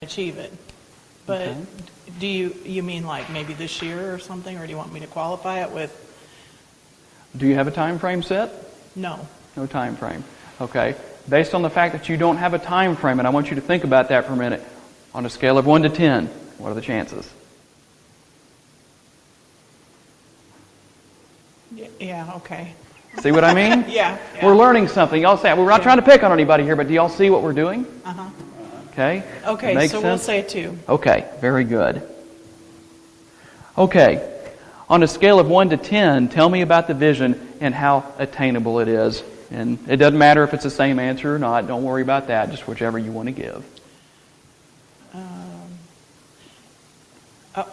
achieve it. But Okay. do you mean like maybe this year or something, or do you want me to qualify it with Do you have a time frame set? no? No time frame. Okay. Based on the fact that you don't have a time frame, and I want you to think about that for a minute, on a scale of 1 to 10, what are the chances? Yeah, okay. See what I mean? Yeah. We're learning something. Y'all say, we're not trying to pick on anybody here, but do y'all see what we're doing? Uh-huh. Okay? Okay, Makes so we'll sense? say 2. Okay, very good. Okay, on a scale of 1 to 10, tell me about the vision and how attainable it is. And it doesn't matter if it's the same answer or not. Don't worry about that. Just whichever you want to give.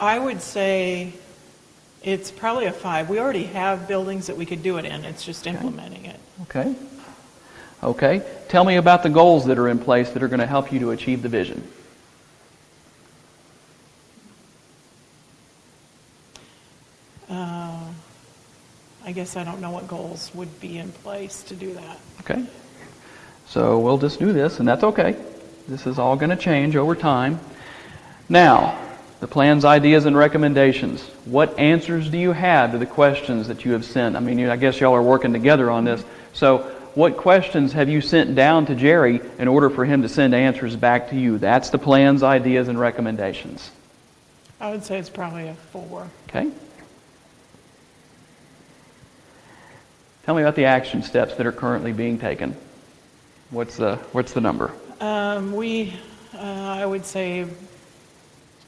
I would say it's probably a 5. We already have buildings that we could do it in. It's just implementing it. Okay. Okay. Tell me about the goals that are in place that are going to help you to achieve the vision. I guess I don't know what goals would be in place to do that. Okay. So we'll just do this, and that's okay. This is all going to change over time. Now, the plans, ideas, and recommendations. What answers do you have to the questions that you have sent? I mean, I guess y'all are working together on this. So what questions have you sent down to Jerry in order for him to send answers back to you? That's the plans, ideas, and recommendations. I would say it's probably a 4. Okay. Tell me about the action steps that are currently being taken. What's the number? I would say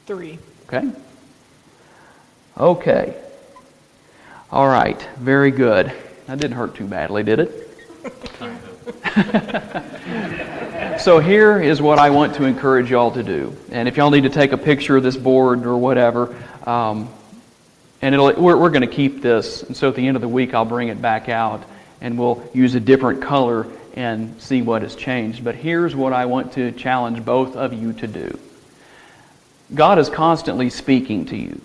3. Okay. Okay. All right. Very good. That didn't hurt too badly, did it? So here is what I want to encourage y'all to do. And if y'all need to take a picture of this board or whatever, and we're going to keep this. And so at the end of the week, I'll bring it back out, and we'll use a different color and see what has changed. But here's what I want to challenge both of you to do. God is constantly speaking to you.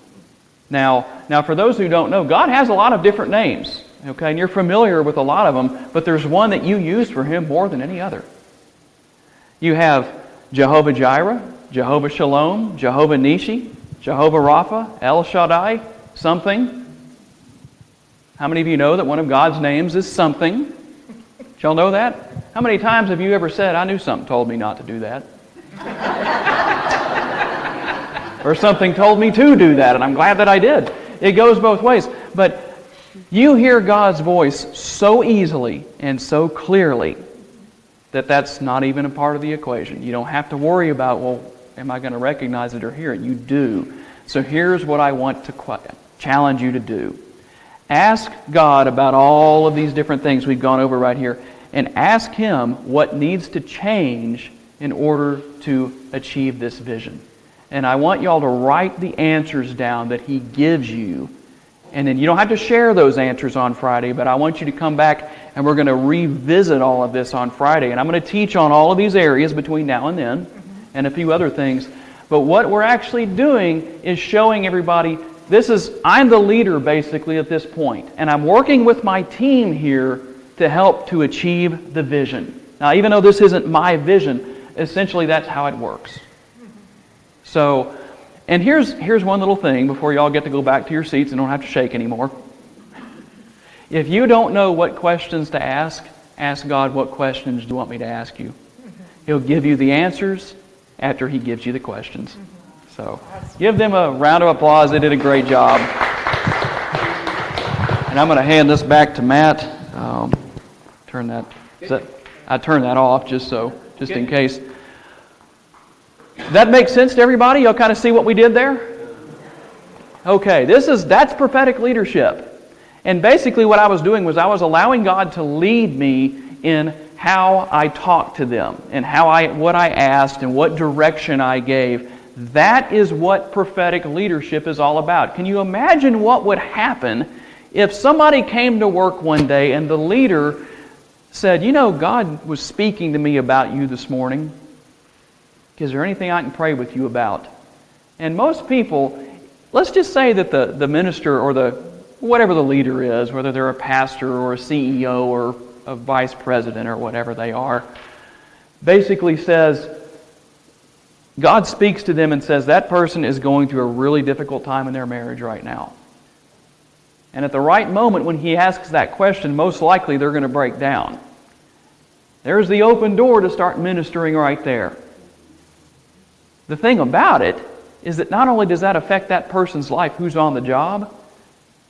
Now, for those who don't know, God has a lot of different names, okay? And you're familiar with a lot of them, but there's one that you use for Him more than any other. You have Jehovah Jireh, Jehovah Shalom, Jehovah Nishi, Jehovah Rapha, El Shaddai, something. How many of you know that one of God's names is something? Did y'all know that? How many times have you ever said, I knew something told me not to do that? Or something told me to do that, and I'm glad that I did. It goes both ways. But you hear God's voice so easily and so clearly that that's not even a part of the equation. You don't have to worry about, well, am I going to recognize it or hear it? You do. So here's what I want to challenge you to do. Ask God about all of these different things we've gone over right here, and ask Him what needs to change in order to achieve this vision. And I want y'all to write the answers down that He gives you. And then you don't have to share those answers on Friday, but I want you to come back and we're going to revisit all of this on Friday. And I'm going to teach on all of these areas between now and then, and a few other things. But what we're actually doing is showing everybody, I'm the leader basically at this point. And I'm working with my team here to help to achieve the vision. Now, even though this isn't my vision, essentially that's how it works. So, and here's one little thing before y'all get to go back to your seats and don't have to shake anymore. If you don't know what questions to ask God, what questions do you want me to ask you? He'll give you the answers after He gives you the questions. So, give them a round of applause. They did a great job. And I'm going to hand this back to Matt. I turned that off just in case. That makes sense to everybody? Y'all kind of see what we did there? Okay, that's prophetic leadership. And basically what I was doing was I was allowing God to lead me in how I talked to them and what I asked and what direction I gave. That is what prophetic leadership is all about. Can you imagine what would happen if somebody came to work one day and the leader said, God was speaking to me about you this morning. Is there anything I can pray with you about? And most people, let's just say that the minister or whatever the leader is, whether they're a pastor or a CEO or a vice president or whatever they are, basically says, God speaks to them and says that person is going through a really difficult time in their marriage right now. And at the right moment when He asks that question, most likely they're going to break down. There's the open door to start ministering right there. The thing about it is that not only does that affect that person's life who's on the job,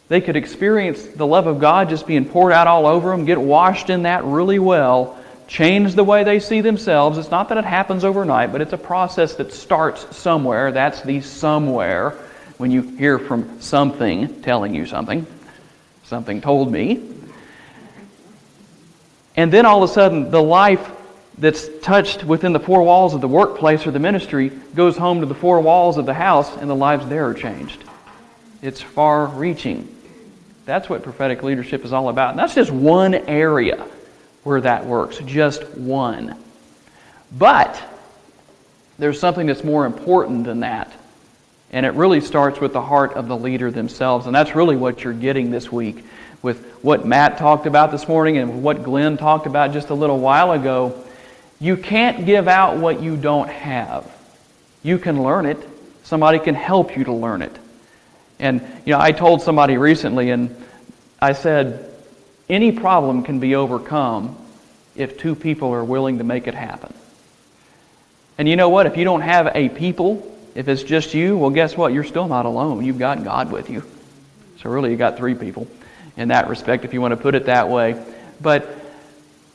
they could experience the love of God just being poured out all over them, get washed in that really well, change the way they see themselves. It's not that it happens overnight, but it's a process that starts somewhere. That's the somewhere. When you hear from something telling you something, something told me. And then all of a sudden, the life that's touched within the four walls of the workplace or the ministry goes home to the four walls of the house, and the lives there are changed. It's far-reaching. That's what prophetic leadership is all about. And that's just one area where that works, just one. But there's something that's more important than that. And it really starts with the heart of the leader themselves. And that's really what you're getting this week with what Matt talked about this morning and what Glenn talked about just a little while ago. You can't give out what you don't have. You can learn it. Somebody can help you to learn it. And, I told somebody recently, and I said, any problem can be overcome if two people are willing to make it happen. And you know what? If you don't have a people, if it's just you, well, guess what? You're still not alone. You've got God with you. So really, you got three people in that respect, if you want to put it that way. But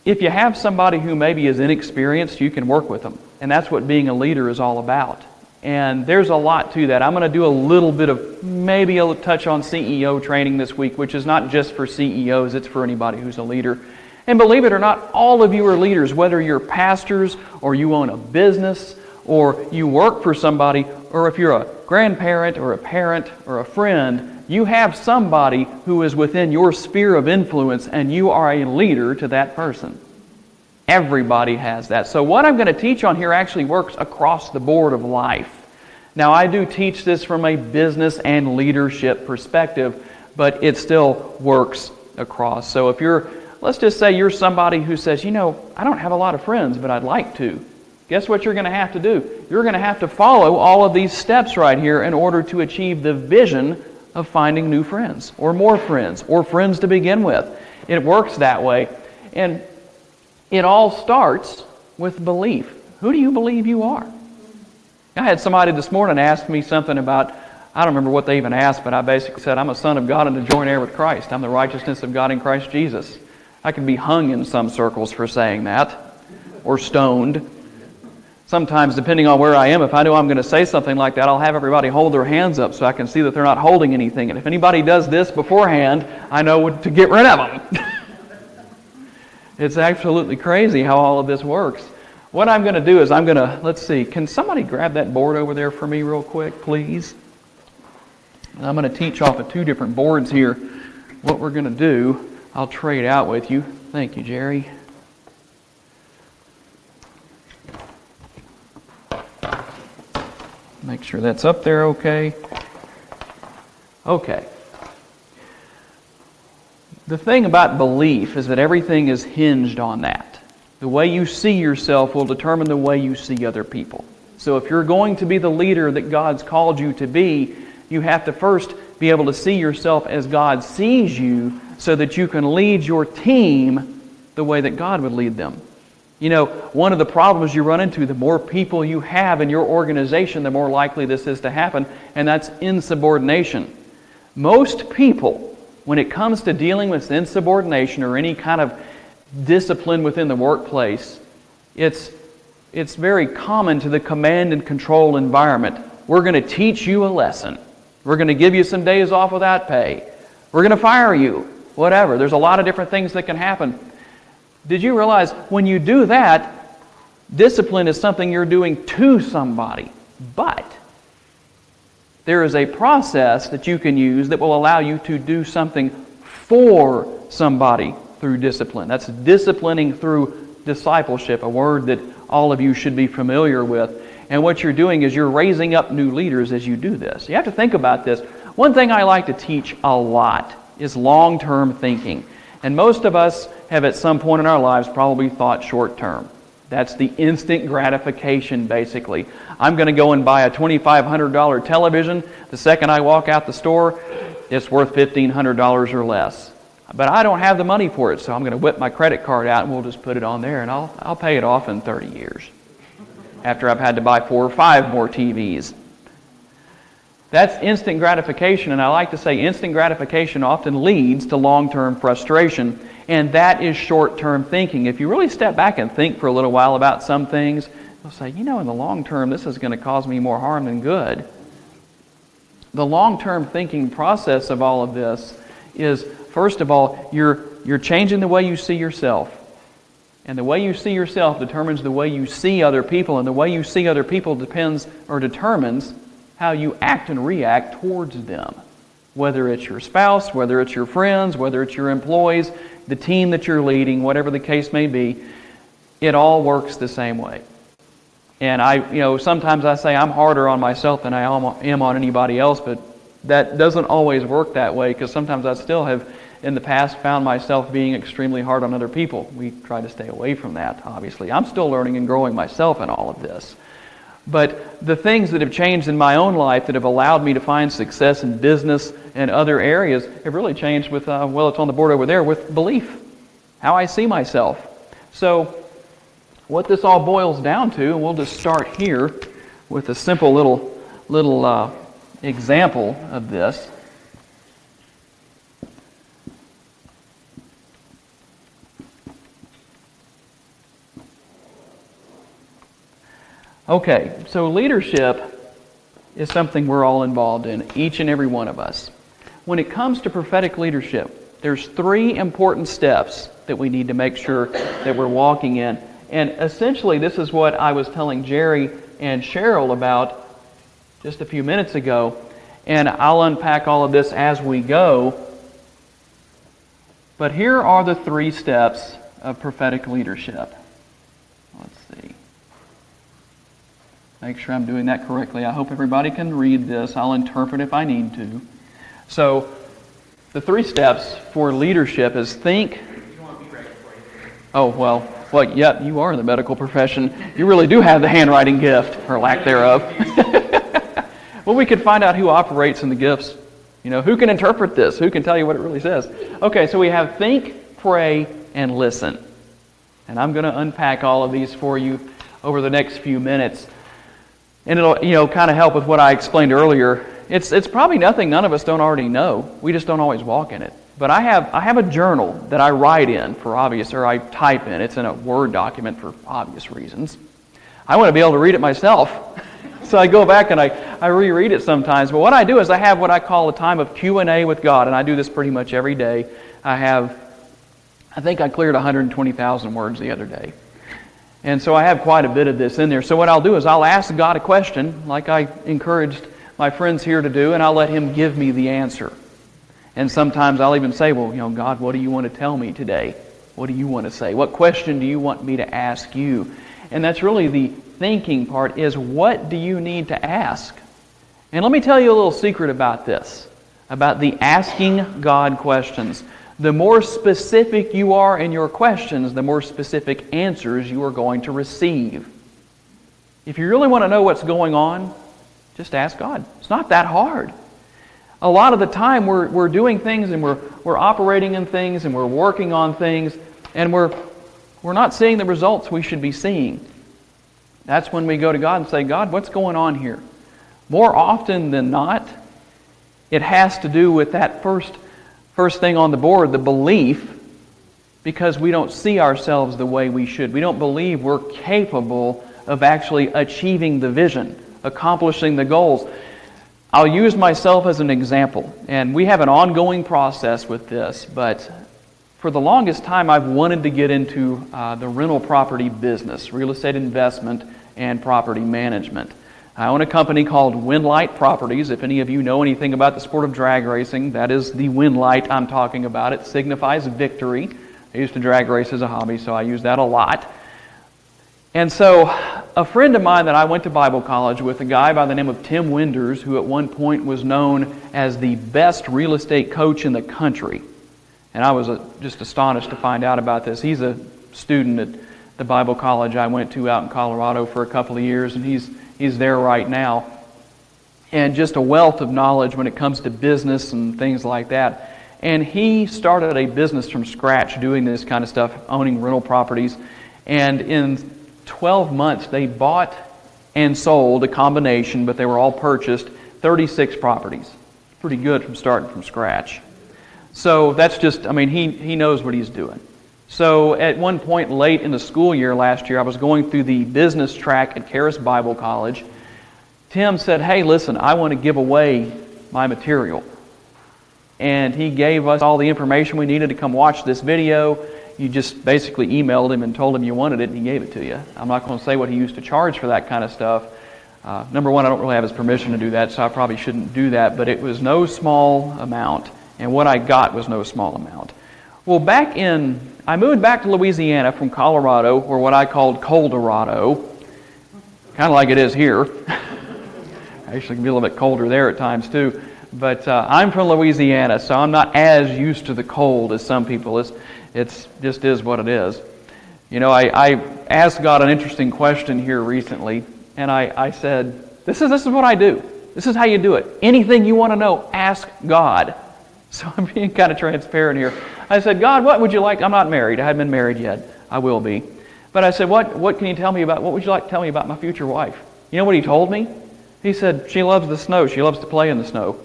if you have somebody who maybe is inexperienced, you can work with them. And that's what being a leader is all about. And there's a lot to that. I'm going to do a little bit of, maybe a touch on CEO training this week, which is not just for CEOs, it's for anybody who's a leader. And believe it or not, all of you are leaders, whether you're pastors, or you own a business, or you work for somebody, or if you're a grandparent, or a parent, or a friend, you have somebody who is within your sphere of influence, and you are a leader to that person. Everybody has that. So what I'm going to teach on here actually works across the board of life. Now, I do teach this from a business and leadership perspective, but it still works across. So if let's just say you're somebody who says, I don't have a lot of friends, but I'd like to. Guess what you're going to have to do? You're going to have to follow all of these steps right here in order to achieve the vision of finding new friends, or more friends, or friends to begin with. It works that way. And it all starts with belief. Who do you believe you are? I had somebody this morning ask me something about, I don't remember what they even asked, but I basically said, I'm a son of God and a joint heir with Christ. I'm the righteousness of God in Christ Jesus. I can be hung in some circles for saying that, or stoned. Sometimes, depending on where I am, if I know I'm going to say something like that, I'll have everybody hold their hands up so I can see that they're not holding anything. And if anybody does this beforehand, I know to get rid of them. It's absolutely crazy how all of this works. What I'm going to do is let's see, can somebody grab that board over there for me real quick, please? And I'm going to teach off of two different boards here. What we're going to do, I'll trade out with you. Thank you, Jerry. Make sure that's up there okay. Okay. The thing about belief is that everything is hinged on that. The way you see yourself will determine the way you see other people. So if you're going to be the leader that God's called you to be, you have to first be able to see yourself as God sees you so that you can lead your team the way that God would lead them. One of the problems you run into, the more people you have in your organization, the more likely this is to happen, and that's insubordination. Most people, when it comes to dealing with insubordination or any kind of discipline within the workplace, it's very common to the command and control environment. We're going to teach you a lesson. We're going to give you some days off without pay. We're going to fire you. Whatever. There's a lot of different things that can happen. Did you realize when you do that, discipline is something you're doing to somebody, but there is a process that you can use that will allow you to do something for somebody through discipline. That's disciplining through discipleship, a word that all of you should be familiar with. And what you're doing is you're raising up new leaders as you do this. You have to think about this. One thing I like to teach a lot is long-term thinking. And most of us have at some point in our lives probably thought short-term. That's the instant gratification, basically. I'm going to go and buy a $2,500 television. The second I walk out the store, it's worth $1,500 or less. But I don't have the money for it, so I'm going to whip my credit card out and we'll just put it on there, and I'll pay it off in 30 years after I've had to buy 4 or 5 more TVs. That's instant gratification, and I like to say instant gratification often leads to long-term frustration, and that is short-term thinking. If you really step back and think for a little while about some things, you'll say, in the long term, this is going to cause me more harm than good. The long-term thinking process of all of this is, first of all, you're changing the way you see yourself. And the way you see yourself determines the way you see other people, and the way you see other people determines how you act and react towards them. Whether it's your spouse, whether it's your friends, whether it's your employees, the team that you're leading, whatever the case may be, it all works the same way. And sometimes I say I'm harder on myself than I am on anybody else, but that doesn't always work that way, because sometimes I still have, in the past, found myself being extremely hard on other people. We try to stay away from that, obviously. I'm still learning and growing myself in all of this. But the things that have changed in my own life that have allowed me to find success in business and other areas have really changed with, it's on the board over there, with belief, how I see myself. So what this all boils down to, and we'll just start here with a simple little example of this. Okay, so leadership is something we're all involved in, each and every one of us. When it comes to prophetic leadership, there's 3 important steps that we need to make sure that we're walking in. And essentially, this is what I was telling Jerry and Cheryl about just a few minutes ago, and I'll unpack all of this as we go. But here are the 3 steps of prophetic leadership. Let's see. Make sure I'm doing that correctly. I hope everybody can read this. I'll interpret if I need to. So, the 3 steps for leadership is think. Oh, well, yeah, you are in the medical profession. You really do have the handwriting gift, or lack thereof. Well, we could find out who operates in the gifts. Who can interpret this? Who can tell you what it really says? Okay, so we have think, pray, and listen. And I'm going to unpack all of these for you over the next few minutes. And it'll, kind of help with what I explained earlier. It's probably nothing none of us don't already know. We just don't always walk in it. But I have a journal that I write in I type in. It's in a Word document for obvious reasons. I want to be able to read it myself. So I go back and I reread it sometimes. But what I do is I have what I call a time of Q&A with God, and I do this pretty much every day. I think I cleared 120,000 words the other day. And so I have quite a bit of this in there. So what I'll do is I'll ask God a question, like I encouraged my friends here to do, and I'll let Him give me the answer. And sometimes I'll even say, God, what do you want to tell me today? What do you want to say? What question do you want me to ask you? And that's really the thinking part, is what do you need to ask? And let me tell you a little secret about this, about the asking God questions. The more specific you are in your questions, the more specific answers you are going to receive. If you really want to know what's going on, just ask God. It's not that hard. A lot of the time we're doing things and we're operating in things and we're working on things and we're not seeing the results we should be seeing. That's when we go to God and say, God, what's going on here? More often than not, it has to do with that first thing on the board, the belief, because we don't see ourselves the way we should. We don't believe we're capable of actually achieving the vision, accomplishing the goals. I'll use myself as an example, and we have an ongoing process with this, but for the longest time I've wanted to get into the rental property business, real estate investment and property management. I own a company called Winlight Properties. If any of you know anything about the sport of drag racing, that is the Winlight I'm talking about. It signifies victory. I used to drag race as a hobby, so I use that a lot. And so a friend of mine that I went to Bible college with, a guy by the name of Tim Winders, who at one point was known as the best real estate coach in the country. And I was just astonished to find out about this. He's a student at the Bible college I went to out in Colorado for a couple of years, and he's there right now. And just a wealth of knowledge when it comes to business and things like that. And he started a business from scratch doing this kind of stuff, owning rental properties. And in 12 months, they bought and sold a combination, but they were all purchased, 36 properties. Pretty good from starting from scratch. So that's just, he knows what he's doing. So at one point late in the school year last year, I was going through the business track at Charis Bible College. Tim said, hey, listen, I want to give away my material. And he gave us all the information we needed to come watch this video. You just basically emailed him and told him you wanted it, and he gave it to you. I'm not going to say what he used to charge for that kind of stuff. Number one, I don't really have his permission to do that, so I probably shouldn't do that, but it was no small amount, and what I got was no small amount. Well, I moved back to Louisiana from Colorado, or what I called Coldorado, kind of like it is here. Actually, it can be a little bit colder there at times too. But I'm from Louisiana, so I'm not as used to the cold as some people. It's just is what it is. You know, I asked God an interesting question here recently, and I said, this is what I do. This is how you do it. Anything you want to know, ask God. So I'm being kind of transparent here. I said, God, what would you like? I'm not married. I haven't been married yet. I will be. But I said, what can you tell me about, what would you like to tell me about my future wife? You know what he told me? He said, she loves the snow. She loves to play in the snow.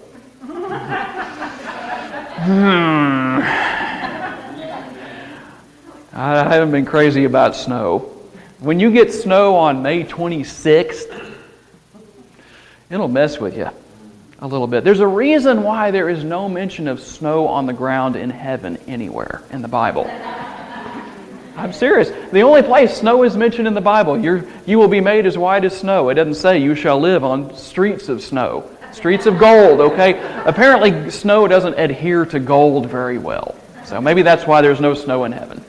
I haven't been crazy about snow. When you get snow on May 26th, it'll mess with you a little bit. There's a reason why there is no mention of snow on the ground in heaven anywhere in the Bible. I'm serious. The only place snow is mentioned in the Bible, you will be made as white as snow. It doesn't say you shall live on streets of snow. Streets of gold, okay? Apparently snow doesn't adhere to gold very well. So maybe that's why there's no snow in heaven.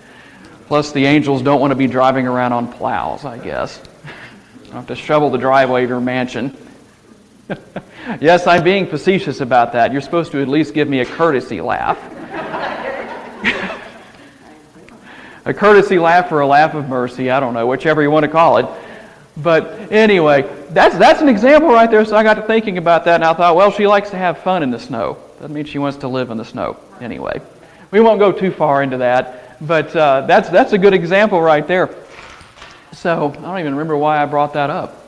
Plus the angels don't want to be driving around on plows, I guess. You have to shovel the driveway of your mansion. Yes, I'm being facetious about that. You're supposed to at least give me a courtesy laugh. A courtesy laugh or a laugh of mercy, I don't know, whichever you want to call it. But anyway, that's an example right there, so I got to thinking about that, and I thought, well, she likes to have fun in the snow. Doesn't mean she wants to live in the snow. Anyway, we won't go too far into that, but that's a good example right there. So, I don't even remember why I brought that up.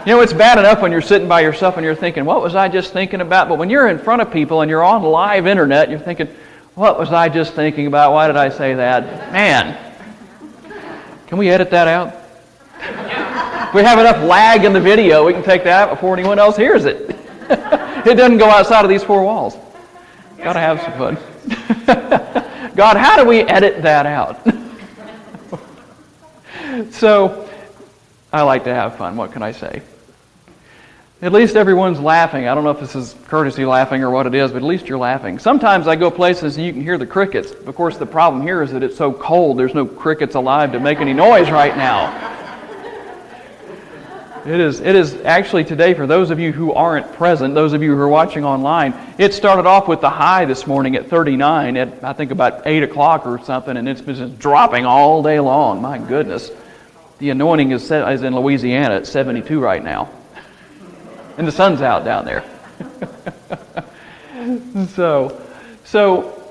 You know, it's bad enough when you're sitting by yourself and you're thinking, what was I just thinking about? But when you're in front of people and you're on live internet, you're thinking, what was I just thinking about? Why did I say that? Man, can we edit that out? If we have enough lag in the video, we can take that out before anyone else hears it. It doesn't go outside of these four walls. Got to have some fun. God, how do we edit that out? So, I like to have fun. What can I say? At least everyone's laughing. I don't know if this is courtesy laughing or what it is, but at least you're laughing. Sometimes I go places and you can hear the crickets. Of course, the problem here is that it's so cold, there's no crickets alive to make any noise right now. It is actually today, for those of you who aren't present, those of you who are watching online, it started off with the high this morning at 39 at, I think, about 8 o'clock or something, and it's been just dropping all day long. My goodness. The anointing is in Louisiana at 72 right now. And the sun's out down there. So,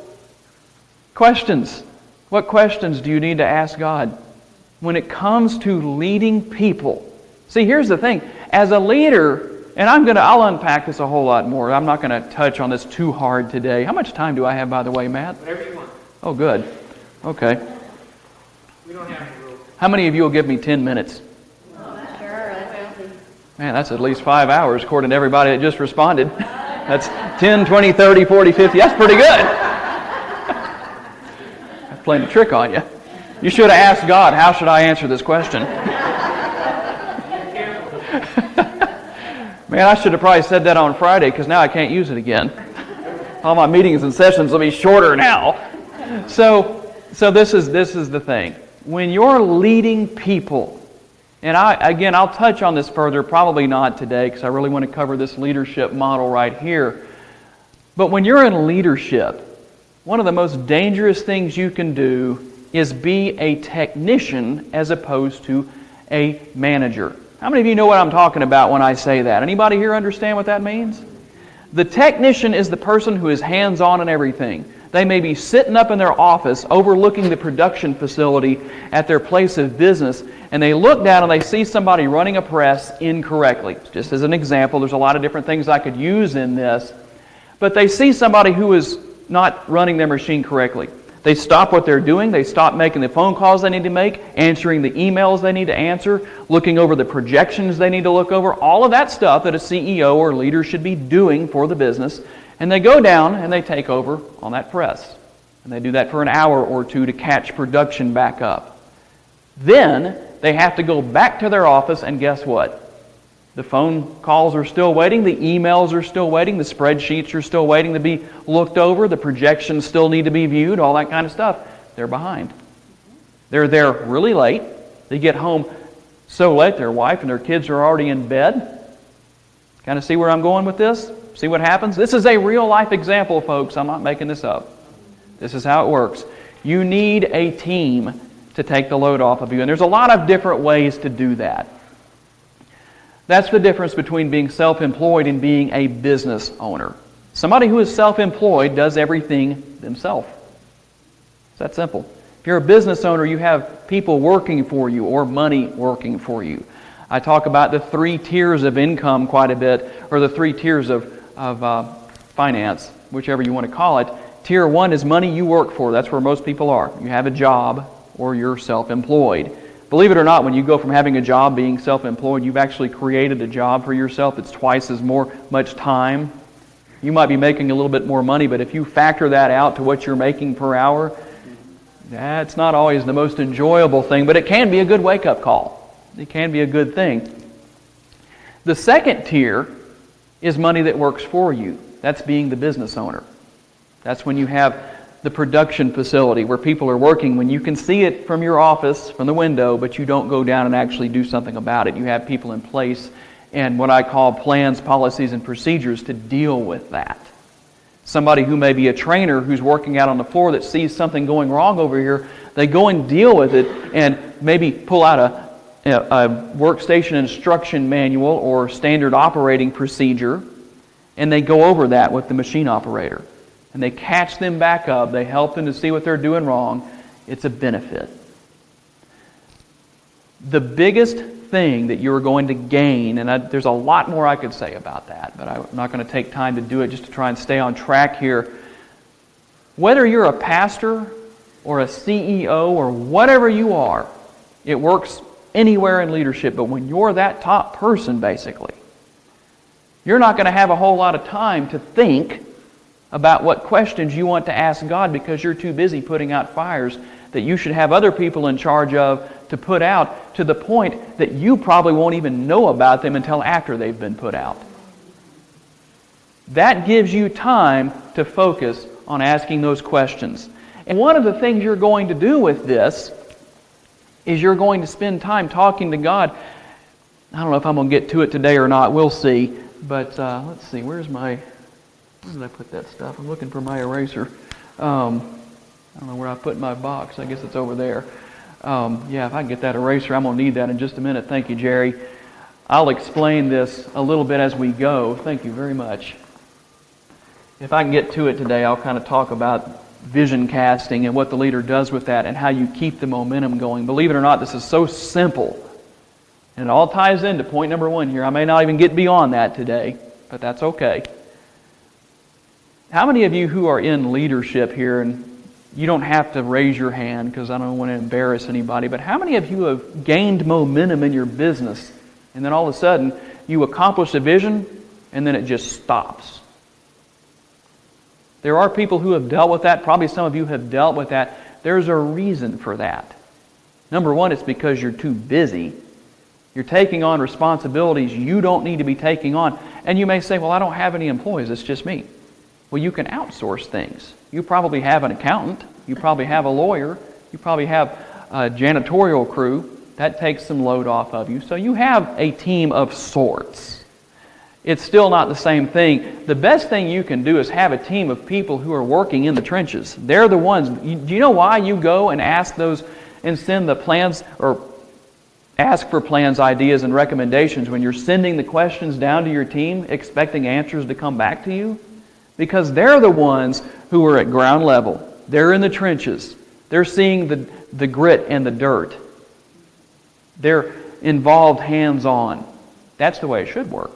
questions. What questions do you need to ask God when it comes to leading people? See, here's the thing. As a leader, and I'll unpack this a whole lot more. I'm not going to touch on this too hard today. How much time do I have, by the way, Matt? Whatever you want. Oh, good. Okay. We don't have any rules. How many of you will give me 10 minutes? Man, that's at least 5 hours according to everybody that just responded. That's 10, 20, 30, 40, 50. That's pretty good. I'm playing a trick on you. You should have asked God, how should I answer this question? Man, I should have probably said that on Friday because now I can't use it again. All my meetings and sessions will be shorter now. So this is the thing. When you're leading people, and I'll touch on this further, probably not today because I really want to cover this leadership model right here. But when you're in leadership, one of the most dangerous things you can do is be a technician as opposed to a manager. How many of you know what I'm talking about when I say that? Anybody here understand what that means? The technician is the person who is hands-on in everything. They may be sitting up in their office overlooking the production facility at their place of business, and they look down and they see somebody running a press incorrectly. Just as an example, there's a lot of different things I could use in this, but they see somebody who is not running their machine correctly. They stop what they're doing. They stop making the phone calls they need to make, answering the emails they need to answer, looking over the projections they need to look over, all of that stuff that a CEO or leader should be doing for the business. And they go down and they take over on that press. And they do that for an hour or two to catch production back up. Then they have to go back to their office, and guess what? The phone calls are still waiting, the emails are still waiting, the spreadsheets are still waiting to be looked over, the projections still need to be viewed, all that kind of stuff. They're behind. They're there really late. They get home so late their wife and their kids are already in bed. Kind of see where I'm going with this? See what happens? This is a real life example, folks. I'm not making this up. This is how it works. You need a team to take the load off of you, and there's a lot of different ways to do that. That's the difference between being self-employed and being a business owner. Somebody who is self-employed does everything themselves. It's that simple. If you're a business owner, you have people working for you or money working for you. I talk about the 3 tiers of income quite a bit, or the 3 tiers of finance, whichever you want to call it. Tier 1 is money you work for. That's where most people are. You have a job or you're self-employed. Believe it or not, when you go from having a job being self-employed, you've actually created a job for yourself. It's twice as much time. You might be making a little bit more money, but if you factor that out to what you're making per hour, that's not always the most enjoyable thing, but it can be a good wake-up call. It can be a good thing. The second tier is money that works for you. That's being the business owner. That's when you have the production facility where people are working, when you can see it from your office, from the window, but you don't go down and actually do something about it. You have people in place and what I call plans, policies, and procedures to deal with that. Somebody who may be a trainer who's working out on the floor that sees something going wrong over here, they go and deal with it and maybe pull out a workstation instruction manual or standard operating procedure, and they go over that with the machine operator. And they catch them back up. They help them to see what they're doing wrong. It's a benefit. The biggest thing that you're going to gain, and there's a lot more I could say about that, but I'm not going to take time to do it just to try and stay on track here. Whether you're a pastor or a CEO or whatever you are, it works anywhere in leadership, but when you're that top person, basically, you're not going to have a whole lot of time to think about what questions you want to ask God because you're too busy putting out fires that you should have other people in charge of to put out, to the point that you probably won't even know about them until after they've been put out. That gives you time to focus on asking those questions. And one of the things you're going to do with this is you're going to spend time talking to God. I don't know if I'm going to get to it today or not. We'll see. But let's see. Where did I put that stuff? I'm looking for my eraser. I don't know where I put my box. I guess it's over there. Yeah, if I can get that eraser, I'm going to need that in just a minute. Thank you, Jerry. I'll explain this a little bit as we go. Thank you very much. If I can get to it today, I'll kind of talk about vision casting and what the leader does with that and how you keep the momentum going. Believe it or not, this is so simple. And it all ties into point number 1 here. I may not even get beyond that today, but that's okay. How many of you who are in leadership here, and you don't have to raise your hand because I don't want to embarrass anybody, but how many of you have gained momentum in your business and then all of a sudden you accomplish a vision and then it just stops? There are people who have dealt with that. Probably some of you have dealt with that. There's a reason for that. Number 1, it's because you're too busy. You're taking on responsibilities you don't need to be taking on. And you may say, well, I don't have any employees. It's just me. Well, you can outsource things. You probably have an accountant. You probably have a lawyer. You probably have a janitorial crew. That takes some load off of you. So you have a team of sorts. it's still not the same thing. The best thing you can do is have a team of people who are working in the trenches. They're the ones. Do you know why you go and ask those and send the plans or ask for plans, ideas, and recommendations when you're sending the questions down to your team expecting answers to come back to you? Because they're the ones who are at ground level. They're in the trenches. They're seeing the grit and the dirt. They're involved hands-on. That's the way it should work.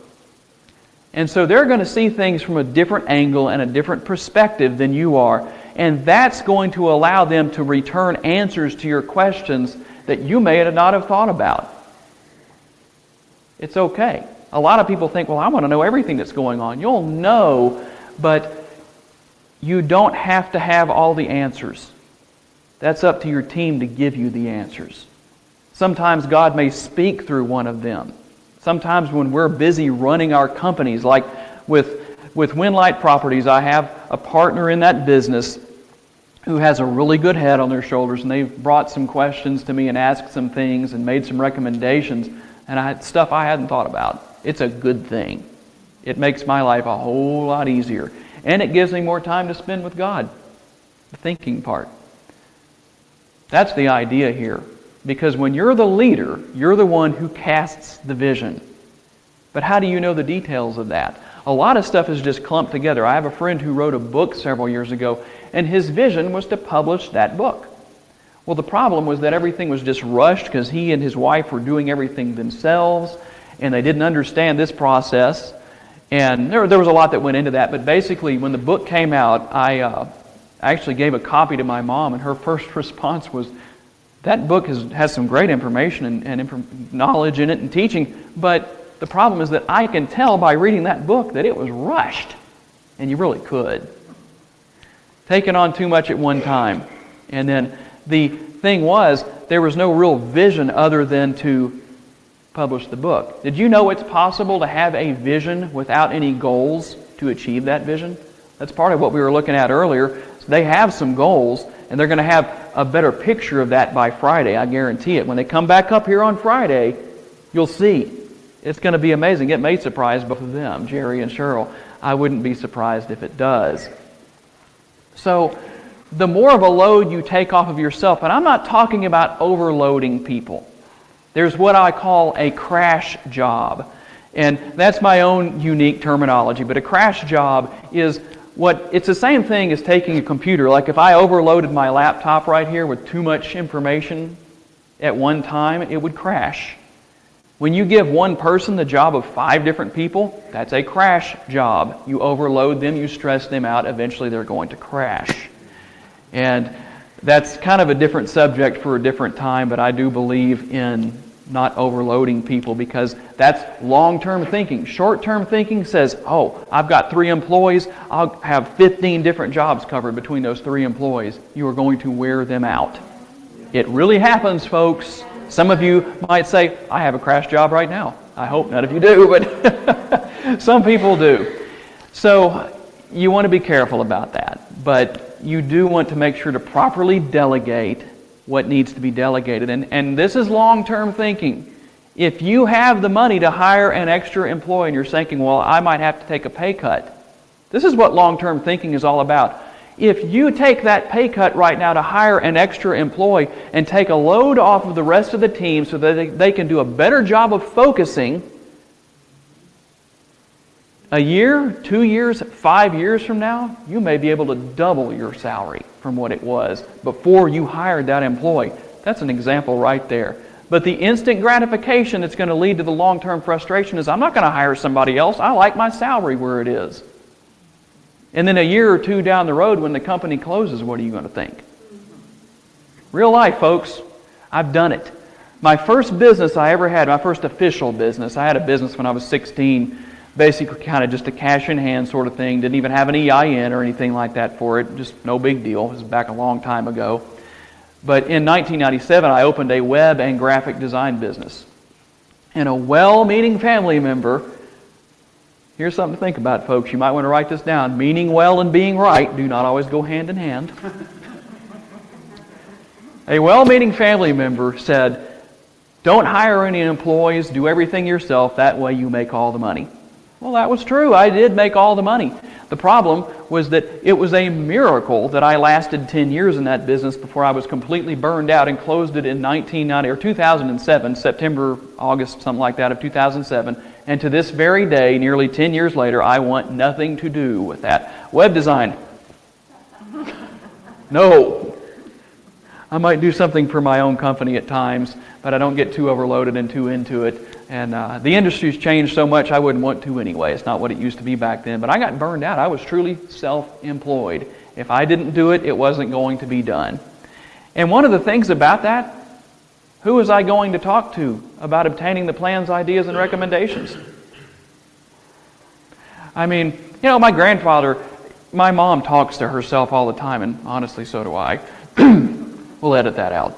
And so they're going to see things from a different angle and a different perspective than you are. And that's going to allow them to return answers to your questions that you may not have thought about. It's okay. A lot of people think, well, I want to know everything that's going on. You'll know, but you don't have to have all the answers. That's up to your team to give you the answers. Sometimes God may speak through one of them. Sometimes when we're busy running our companies, like with Winlight Properties, I have a partner in that business who has a really good head on their shoulders, and they've brought some questions to me and asked some things and made some recommendations, and stuff I hadn't thought about. It's a good thing. It makes my life a whole lot easier. And it gives me more time to spend with God, the thinking part. That's the idea here. Because when you're the leader, you're the one who casts the vision. But how do you know the details of that? A lot of stuff is just clumped together. I have a friend who wrote a book several years ago, and his vision was to publish that book. Well, the problem was that everything was just rushed because he and his wife were doing everything themselves, and they didn't understand this process. And there was a lot that went into that, but basically when the book came out, I actually gave a copy to my mom, and her first response was, that book has some great information and knowledge in it and teaching, but the problem is that I can tell by reading that book that it was rushed, and you really could. Taking on too much at one time. And then the thing was, there was no real vision other than to publish the book. Did you know it's possible to have a vision without any goals to achieve that vision? That's part of what we were looking at earlier. So they have some goals, and they're going to have a better picture of that by Friday, I guarantee it. When they come back up here on Friday, you'll see. It's going to be amazing. It may surprise both of them, Jerry and Cheryl. I wouldn't be surprised if it does. So, the more of a load you take off of yourself, and I'm not talking about overloading people. There's what I call a crash job. And that's my own unique terminology, but a crash job is it's the same thing as taking a computer. Like if I overloaded my laptop right here with too much information at one time, it would crash. When you give one person the job of 5 different people, that's a crash job. You overload them, you stress them out, eventually they're going to crash. And that's kind of a different subject for a different time, but I do believe in not overloading people because that's long-term thinking. Short-term thinking says, oh, I've got 3 employees, I'll have 15 different jobs covered between those 3 employees. You are going to wear them out. It really happens, folks. Some of you might say, I have a crash job right now. I hope none of you do, but some people do. So you want to be careful about that. But you do want to make sure to properly delegate what needs to be delegated. And this is long-term thinking. If you have the money to hire an extra employee and you're thinking, well, I might have to take a pay cut. This is what long-term thinking is all about. If you take that pay cut right now to hire an extra employee and take a load off of the rest of the team so that they can do a better job of focusing, a year, 2 years, 5 years from now, you may be able to double your salary from what it was before you hired that employee. That's an example right there. But the instant gratification that's going to lead to the long-term frustration is, I'm not going to hire somebody else. I like my salary where it is. And then a year or 2 down the road when the company closes, what are you going to think? Real life, folks. I've done it. My first business I ever had, my first official business, I had a business when I was 16, basically kind of just a cash in hand sort of thing. Didn't even have an EIN or anything like that for it. Just no big deal. It was back a long time ago. But in 1997, I opened a web and graphic design business. And a well-meaning family member, here's something to think about, folks. You might want to write this down. Meaning well and being right do not always go hand in hand. A well-meaning family member said, don't hire any employees, do everything yourself, that way you make all the money. Well, that was true. I did make all the money. The problem was that it was a miracle that I lasted 10 years in that business before I was completely burned out and closed it in 1990 or 2007, September, August, something like that of 2007. And to this very day, nearly 10 years later, I want nothing to do with that. Web design. No. I might do something for my own company at times, but I don't get too overloaded and too into it. And the industry's changed so much I wouldn't want to anyway. It's not what it used to be back then. But I got burned out. I was truly self-employed. If I didn't do it, it wasn't going to be done. And one of the things about that, who was I going to talk to about obtaining the plans, ideas, and recommendations? I mean, you know, my grandfather, my mom talks to herself all the time, and honestly, so do I. We'll edit that out.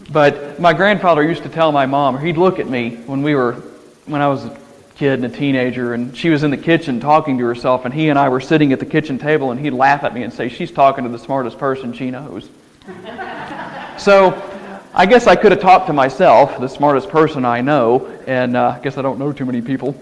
But my grandfather used to tell my mom, or he'd look at me when I was a kid and a teenager, and she was in the kitchen talking to herself, and he and I were sitting at the kitchen table, and he'd laugh at me and say, "She's talking to the smartest person she knows." So I guess I could have talked to myself, the smartest person I know, and I guess I don't know too many people.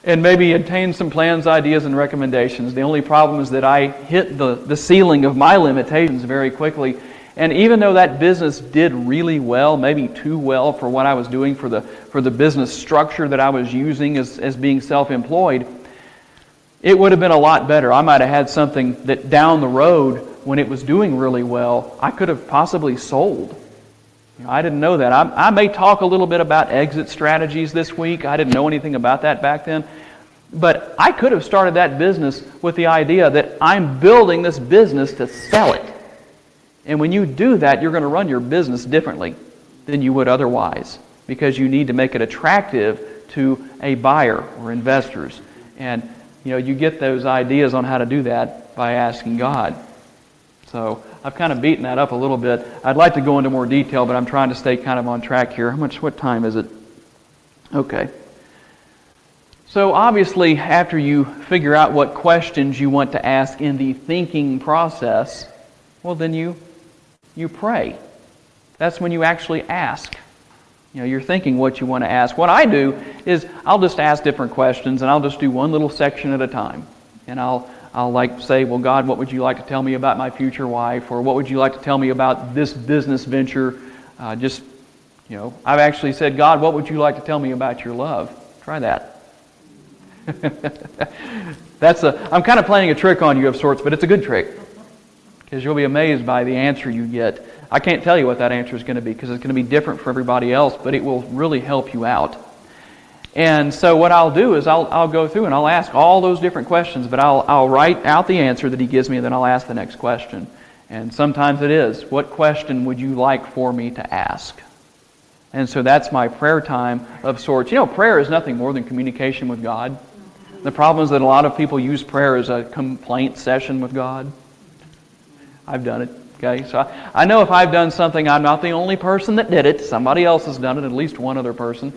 And maybe obtain some plans, ideas, and recommendations. The only problem is that I hit the ceiling of my limitations very quickly. And even though that business did really well, maybe too well for what I was doing for the business structure that I was using as being self-employed, it would have been a lot better. I might have had something that down the road, when it was doing really well, I could have possibly sold. You know, I didn't know that. I may talk a little bit about exit strategies this week. I didn't know anything about that back then. But I could have started that business with the idea that I'm building this business to sell it. And when you do that, you're going to run your business differently than you would otherwise, because you need to make it attractive to a buyer or investors. And you know, you get those ideas on how to do that by asking God. So I've kind of beaten that up a little bit. I'd like to go into more detail, but I'm trying to stay kind of on track here. What time is it? Okay. So obviously, after you figure out what questions you want to ask in the thinking process, well, then you pray. That's when you actually ask. You know, you're thinking what you want to ask. What I do is I'll just ask different questions, and I'll just do one little section at a time. And I'll like say, well, God, what would you like to tell me about my future wife? Or what would you like to tell me about this business venture? You know, I've actually said, God, what would you like to tell me about your love? Try that. I'm kind of playing a trick on you of sorts, but it's a good trick, because you'll be amazed by the answer you get. I can't tell you what that answer is going to be, because it's going to be different for everybody else, but it will really help you out. And so what I'll do is I'll go through and I'll ask all those different questions, but I'll write out the answer that he gives me, and then I'll ask the next question. And sometimes it is, what question would you like for me to ask? And so that's my prayer time of sorts. You know, prayer is nothing more than communication with God. The problem is that a lot of people use prayer as a complaint session with God. I've done it. Okay, so I know if I've done something, I'm not the only person that did it. Somebody else has done it, at least one other person.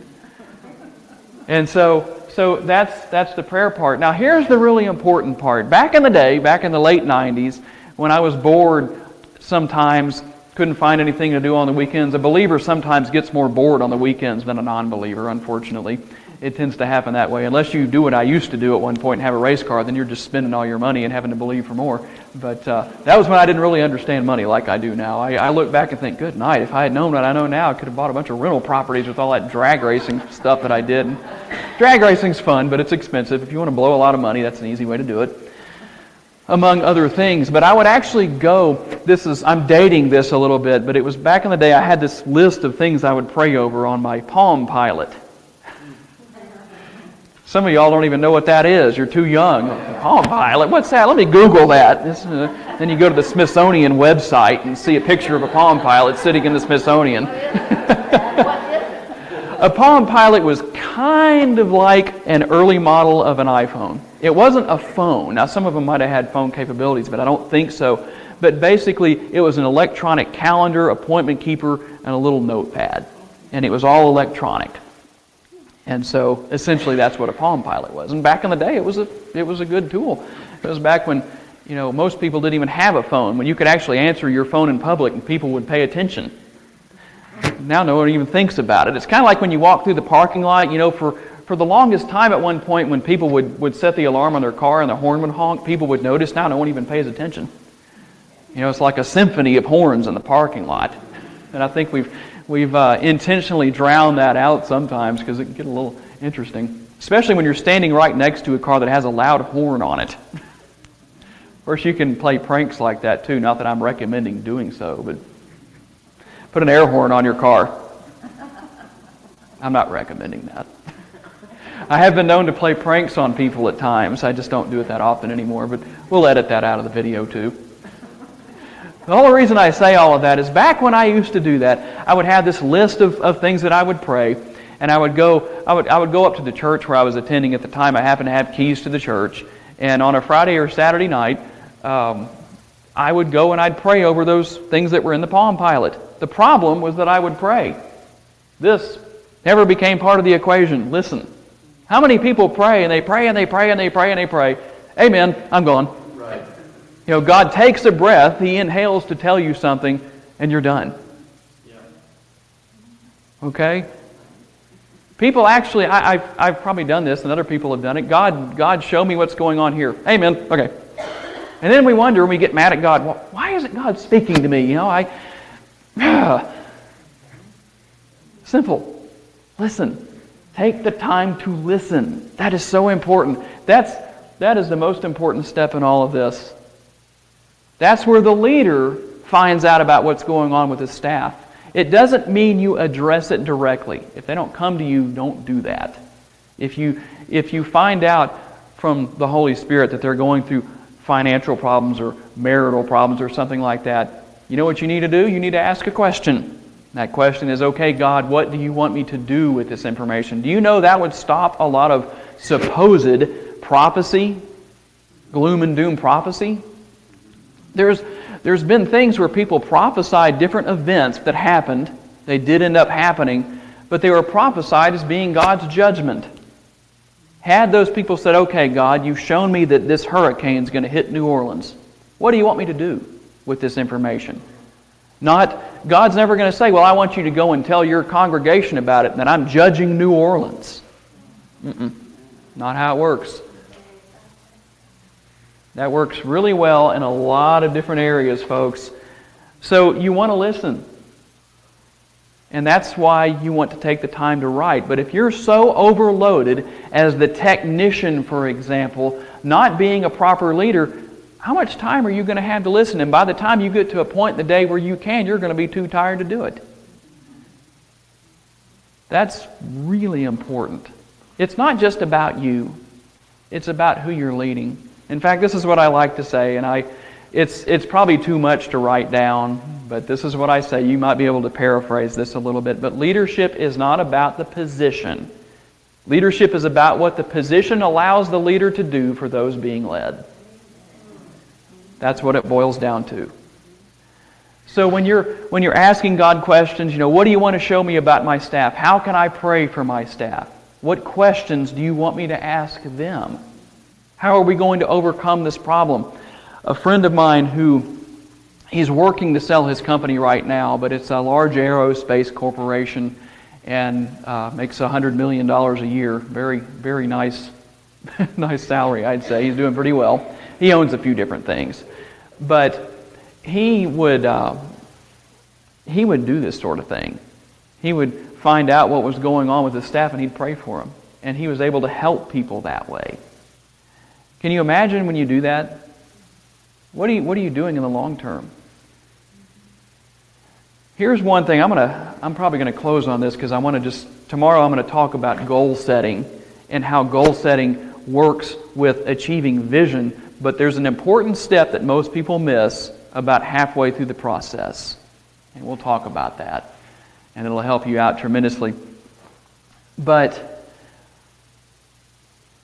And so that's the prayer part. Now here's the really important part. Back in the day, back in the late 90s, when I was bored sometimes, couldn't find anything to do on the weekends, a believer sometimes gets more bored on the weekends than a non-believer, unfortunately. It tends to happen that way. Unless you do what I used to do at one point and have a race car, then you're just spending all your money and having to believe for more. But that was when I didn't really understand money like I do now. I look back and think, good night, if I had known what I know now, I could have bought a bunch of rental properties with all that drag racing stuff that I did. And drag racing's fun, but it's expensive. If you want to blow a lot of money, that's an easy way to do it, among other things. But I would actually go, I'm dating this a little bit, but it was back in the day I had this list of things I would pray over on my Palm Pilot. Some of y'all don't even know what that is. You're too young. Palm Pilot, what's that? Let me Google that. Then you go to the Smithsonian website and see a picture of a Palm Pilot sitting in the Smithsonian. A Palm Pilot was kind of like an early model of an iPhone. It wasn't a phone. Now, some of them might have had phone capabilities, but I don't think so. But basically, it was an electronic calendar, appointment keeper, and a little notepad. And it was all electronic. And so, essentially, that's what a Palm Pilot was. And back in the day, it was a good tool. It was back when, you know, most people didn't even have a phone, when you could actually answer your phone in public and people would pay attention. Now no one even thinks about it. It's kind of like when you walk through the parking lot, for the longest time at one point when people would set the alarm on their car and the horn would honk, people would notice. Now no one even pays attention. It's like a symphony of horns in the parking lot. And I think we've intentionally drowned that out sometimes because it can get a little interesting, especially when you're standing right next to a car that has a loud horn on it. Of course, you can play pranks like that too. Not that I'm recommending doing so, but put an air horn on your car. I'm not recommending that. I have been known to play pranks on people at times. I just don't do it that often anymore, but we'll edit that out of the video too. The whole reason I say all of that is back when I used to do that, I would have this list of things that I would pray, and I would go up to the church where I was attending at the time. I happened to have keys to the church, and on a Friday or Saturday night, I would go and I'd pray over those things that were in the Palm Pilot. The problem was that I would pray. This never became part of the equation. Listen, how many people pray and they pray and they pray and they pray and they pray? Amen, I'm gone. Right. God takes a breath, He inhales to tell you something, and you're done. Yeah. Okay? People actually, I've probably done this, and other people have done it. God, show me what's going on here. Amen. Okay. And then we wonder, and we get mad at God. Well, why isn't God speaking to me? Simple. Listen. Take the time to listen. That is so important. That is the most important step in all of this. That's where the leader finds out about what's going on with his staff. It doesn't mean you address it directly. If they don't come to you, don't do that. If you find out from the Holy Spirit that they're going through financial problems or marital problems or something like that, you know what you need to do? You need to ask a question. That question is, okay, God, what do you want me to do with this information? Do you know that would stop a lot of supposed prophecy, gloom and doom prophecy? There's been things where people prophesied different events that happened. They did end up happening, but they were prophesied as being God's judgment. Had those people said, okay, God, you've shown me that this hurricane is going to hit New Orleans. What do you want me to do with this information? God's never going to say, well, I want you to go and tell your congregation about it, and that I'm judging New Orleans. Not how it works. That works really well in a lot of different areas, folks. So you want to listen. And that's why you want to take the time to write. But if you're so overloaded as the technician, for example, not being a proper leader, how much time are you going to have to listen? And by the time you get to a point in the day where you're going to be too tired to do it. That's really important. It's not just about you. It's about who you're leading. In fact, this is what I like to say, and it's probably too much to write down, but this is what I say. You might be able to paraphrase this a little bit, but leadership is not about the position. Leadership is about what the position allows the leader to do for those being led. That's what it boils down to. So when you're asking God questions, what do you want to show me about my staff? How can I pray for my staff? What questions do you want me to ask them? How are we going to overcome this problem? A friend of mine he's working to sell his company right now, but it's a large aerospace corporation and makes $100 million a year. Very, very nice, nice salary, I'd say. He's doing pretty well. He owns a few different things. But he would do this sort of thing. He would find out what was going on with his staff and he'd pray for them. And he was able to help people that way. Can you imagine when you do that? What are you doing in the long term? Here's one thing. I'm probably going to close on this because tomorrow I'm going to talk about goal setting and how goal setting works with achieving vision. But there's an important step that most people miss about halfway through the process. And we'll talk about that. And it'll help you out tremendously. But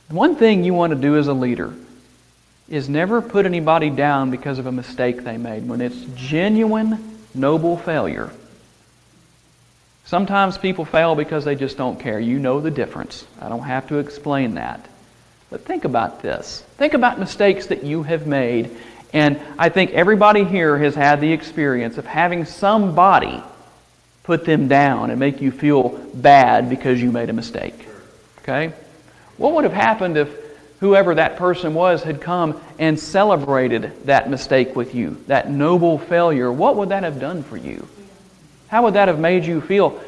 one thing you want to do as a leader is never put anybody down because of a mistake they made. When it's genuine, noble failure. Sometimes people fail because they just don't care. You know the difference. I don't have to explain that. But think about this. Think about mistakes that you have made. And I think everybody here has had the experience of having somebody put them down and make you feel bad because you made a mistake. Okay? What would have happened if whoever that person was had come and celebrated that mistake with you, that noble failure? What would that have done for you? How would that have made you feel?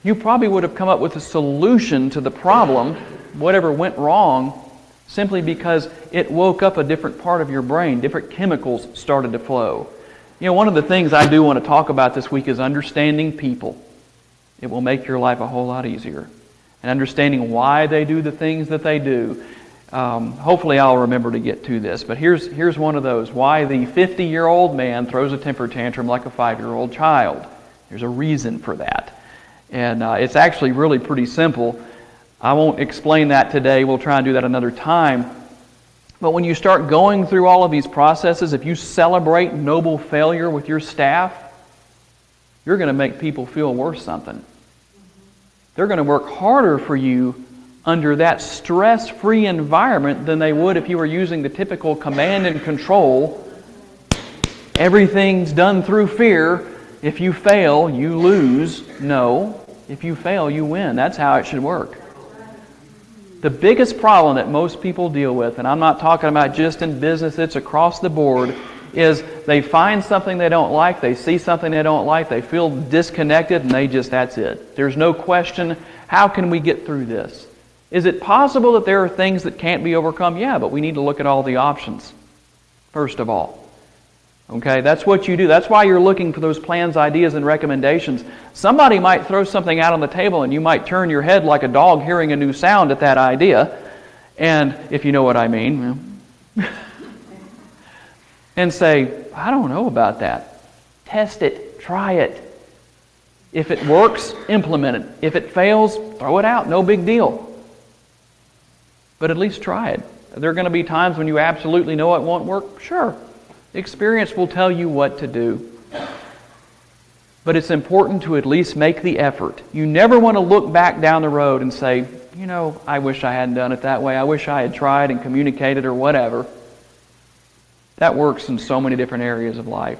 You probably would have come up with a solution to the problem, whatever went wrong, simply because it woke up a different part of your brain. Different chemicals started to flow. You know, one of the things I do want to talk about this week is understanding people. It will make your life a whole lot easier. And understanding why they do the things that they do. Hopefully I'll remember to get to this, but here's one of those. Why the 50-year-old man throws a temper tantrum like a 5-year-old child. There's a reason for that. And it's actually really pretty simple. I won't explain that today. We'll try and do that another time. But when you start going through all of these processes, if you celebrate noble failure with your staff, you're going to make people feel worse something. They're going to work harder for you under that stress-free environment than they would if you were using the typical command and control. Everything's done through fear. If you fail, you lose. No. If you fail, you win. That's how it should work. The biggest problem that most people deal with, and I'm not talking about just in business, it's across the board, is they find something they don't like, they see something they don't like, they feel disconnected, and that's it. There's no question, how can we get through this? Is it possible that there are things that can't be overcome? Yeah, but we need to look at all the options, first of all. Okay, that's what you do. That's why you're looking for those plans, ideas, and recommendations. Somebody might throw something out on the table and you might turn your head like a dog hearing a new sound at that idea. And if you know what I mean, and say, I don't know about that. Test it. Try it. If it works, implement it. If it fails, throw it out. No big deal. But at least try it. Are there going to be times when you absolutely know it won't work? Sure. Experience will tell you what to do. But it's important to at least make the effort. You never want to look back down the road and say, you know, I wish I hadn't done it that way. I wish I had tried and communicated or whatever. That works in so many different areas of life.